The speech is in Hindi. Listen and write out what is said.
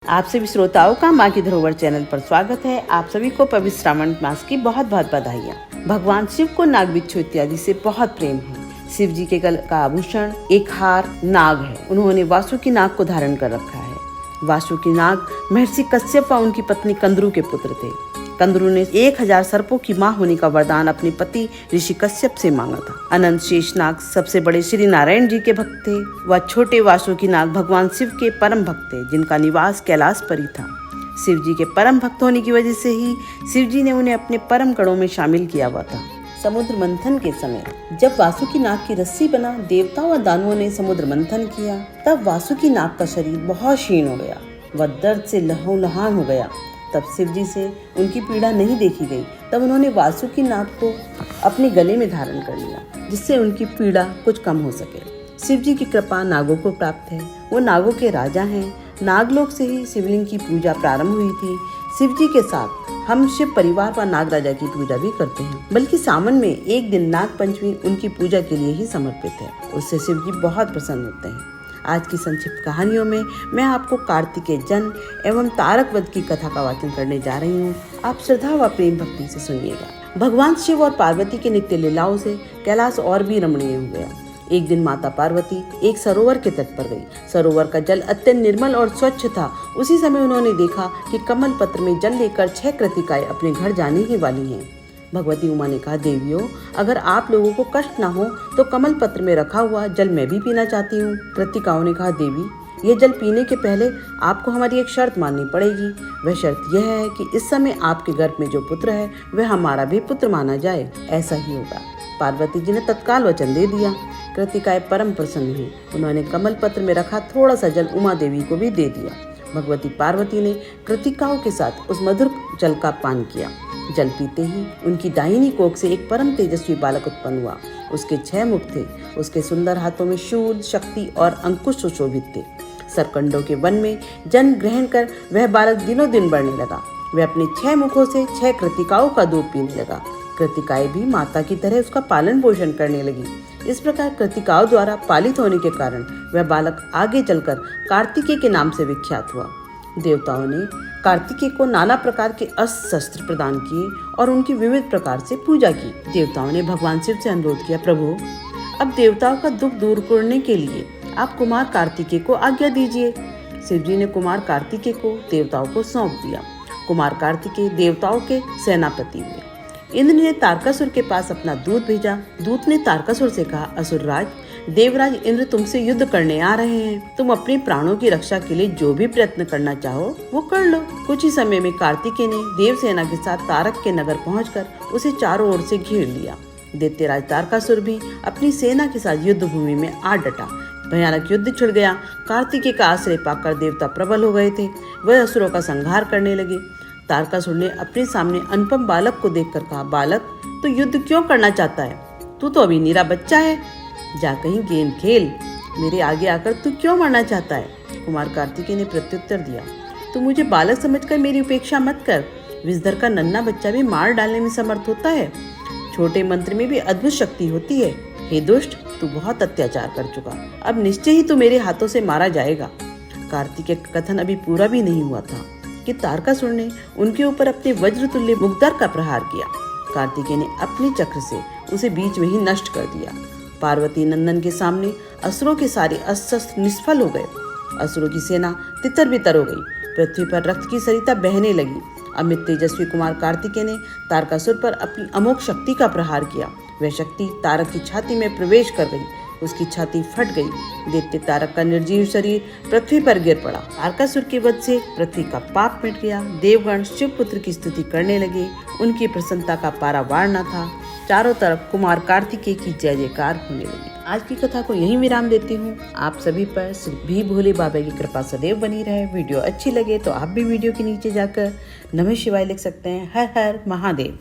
आप सभी श्रोताओं का माँ की धरोहर चैनल पर स्वागत है। आप सभी को पवित्र श्रावण मास की बहुत बहुत बधाइयाँ। भगवान शिव को नाग बिच्छू इत्यादि से बहुत प्रेम है। शिव जी के गले का आभूषण एक हार नाग है। उन्होंने वासुकी नाग को धारण कर रखा है। वासुकी नाग महर्षि कश्यप व उनकी पत्नी कंदरू के पुत्र थे। कंदरू ने 1000 सर्पों की मां होने का वरदान अपने पति ऋषि कश्यप से मांगा था। अनंत शेष नाग सबसे बड़े श्री नारायण जी के भक्त थे। वह छोटे वासुकी नाग भगवान शिव के परम भक्त थे, जिनका निवास कैलाश पर ही था। शिव जी के परम भक्त होने की वजह से ही शिव जी ने उन्हें अपने परम गणों में शामिल किया हुआ था। समुद्र मंथन के समय जब वासुकी नाग की रस्सी बना देवताओं व दानवों ने समुद्र मंथन किया, तब वासुकी नाग का शरीर बहुत क्षीण हो गया। वह दर्द से लहूलुहान हो गया। तब शिव जी से उनकी पीड़ा नहीं देखी गई। तब उन्होंने वासुकी नाग को अपने गले में धारण कर लिया, जिससे उनकी पीड़ा कुछ कम हो सके। शिव जी की कृपा नागों को प्राप्त है। वो नागों के राजा हैं। नागलोक से ही शिवलिंग की पूजा प्रारंभ हुई थी। शिव जी के साथ हम शिव परिवार व नाग राजा की पूजा भी करते हैं, बल्कि सावन में एक दिन नाग पंचमी उनकी पूजा के लिए ही समर्पित है। उससे शिव जी बहुत प्रसन्न होते हैं। आज की संक्षिप्त कहानियों में मैं आपको कार्तिकेय जन्म एवं तारक वध की कथा का वाचन करने जा रही हूँ। आप श्रद्धा व प्रेम भक्ति से सुनिएगा। भगवान शिव और पार्वती के नित्य लीलाओं से कैलाश और भी रमणीय हो गया। एक दिन माता पार्वती एक सरोवर के तट पर गई। सरोवर का जल अत्यंत निर्मल और स्वच्छ था। उसी समय उन्होंने देखा कि कमल पत्र में जल लेकर 6 कृतिकाएं अपने घर जाने ही वाली हैं। भगवती उमा ने कहा, देवियों, अगर आप लोगों को कष्ट ना हो तो कमल पत्र में रखा हुआ जल मैं भी पीना चाहती हूँ। कृतिकाओं ने कहा, देवी, ये जल पीने के पहले आपको हमारी एक शर्त माननी पड़ेगी। वह शर्त यह है कि इस समय आपके गर्भ में जो पुत्र है वह हमारा भी पुत्र माना जाए। ऐसा ही होगा। पार्वती जी ने तत्काल वचन दे दिया। कृतिकाएं परम प्रसन्न हुई। उन्होंने कमल पत्र में रखा थोड़ा सा जल उमा देवी को भी दे दिया। भगवती पार्वती ने कृतिकाओं के साथ उस मधुर जल का पान किया। जल पीते ही उनकी दाहिनी कोख से एक परम तेजस्वी बालक उत्पन्न हुआ। उसके 6 मुख थे। उसके सुंदर हाथों में शूल, शक्ति और अंकुश सुशोभित थे। सरकंडों के वन में जन्म ग्रहण कर वह बालक दिनों दिन बढ़ने लगा। वह अपने 6 मुखों से 6 कृतिकाओं का दूध पीने लगा। कृतिकाएं भी माता की तरह उसका पालन पोषण करने लगी। इस प्रकार कृतिकाओं द्वारा पालित होने के कारण वह बालक आगे चलकर कार्तिकेय के नाम से विख्यात हुआ। देवताओं ने कार्तिकेय को नाना प्रकार के अस्त्र शस्त्र प्रदान किए और उनकी विविध प्रकार से पूजा की। देवताओं ने भगवान शिव से अनुरोध किया, प्रभु, अब देवताओं का दुख दूर करने के लिए आप कुमार कार्तिकेय को आज्ञा दीजिए। शिव जी ने कुमार कार्तिकेय को देवताओं को सौंप दिया। कुमार कार्तिकेय देवताओं के सेनापति हुए। इंद्र ने तारकासुर के पास अपना दूत भेजा। दूत ने तारकासुर से कहा, असुरराज, देवराज इंद्र तुमसे युद्ध करने आ रहे हैं। तुम अपने प्राणों की रक्षा के लिए जो भी प्रयत्न करना चाहो वो कर लो। कुछ ही समय में कार्तिकेय ने देवसेना के साथ तारक के नगर पहुंचकर उसे चारों ओर से घेर लिया। दैत्यराज तारकासुर भी अपनी सेना के साथ युद्ध भूमि में आ डटा। भयानक युद्ध छिड़ गया। कार्तिकेय का आश्रय पाकर देवता प्रबल हो गए थे। वह असुरों का संहार करने लगे। तारकासुर ने अपने सामने अनुपम बालक को देखकर कहा, बालक, तू युद्ध क्यों करना चाहता है? तू तो अभी नीरा बच्चा है। जा कहीं गेंद खेल। मेरे आगे आकर तू क्यों मरना चाहता है? कुमार कार्तिकेय ने प्रत्युत्तर दिया, तू मुझे बालक समझकर मेरी उपेक्षा मत कर। विषधर का नन्हा बच्चा भी मार डालने में समर्थ होता है। छोटे मंत्र में भी अद्भुत शक्ति होती है। हे दुष्ट, तू बहुत अत्याचार कर चुका। अब निश्चय ही तू मेरे हाथों से मारा जाएगा। कार्तिकेय का कथन अभी पूरा भी नहीं हुआ था कि तारकासुर ने उनके ऊपर अपने वज्रतुल्य मुग्धर का प्रहार किया। कार्तिकेय ने अपने चक्र से उसे बीच में ही नष्ट कर दिया। पार्वती नंदन के सामने असुरों के सारे अस्त्र शस्त्र निष्फल हो गए। असुरों की सेना तितर बितर हो गई। पृथ्वी पर रक्त की सरिता बहने लगी। अमित तेजस्वी कुमार कार्तिकेय ने तारकासुर पर अपनी अमोघ शक्ति का प्रहार किया। वह शक्ति तारक की छाती में प्रवेश कर गई। उसकी छाती फट गई। दैत्य तारक का निर्जीव शरीर पृथ्वी पर गिर पड़ा। तारकासुर के वध से पृथ्वी का पाप मिट गया। देवगण शिव पुत्र की स्तुति करने लगे। उनकी प्रसन्नता का पारावार न था। चारों तरफ कुमार कार्तिकेय की जय जयकार होने लगी। आज की कथा को यहीं विराम देती हूँ। आप सभी पर भी भोले बाबा की कृपा सदैव बनी रहे। वीडियो अच्छी लगे तो आप भी वीडियो के नीचे जाकर नमः शिवाय लिख सकते हैं। हर हर महादेव।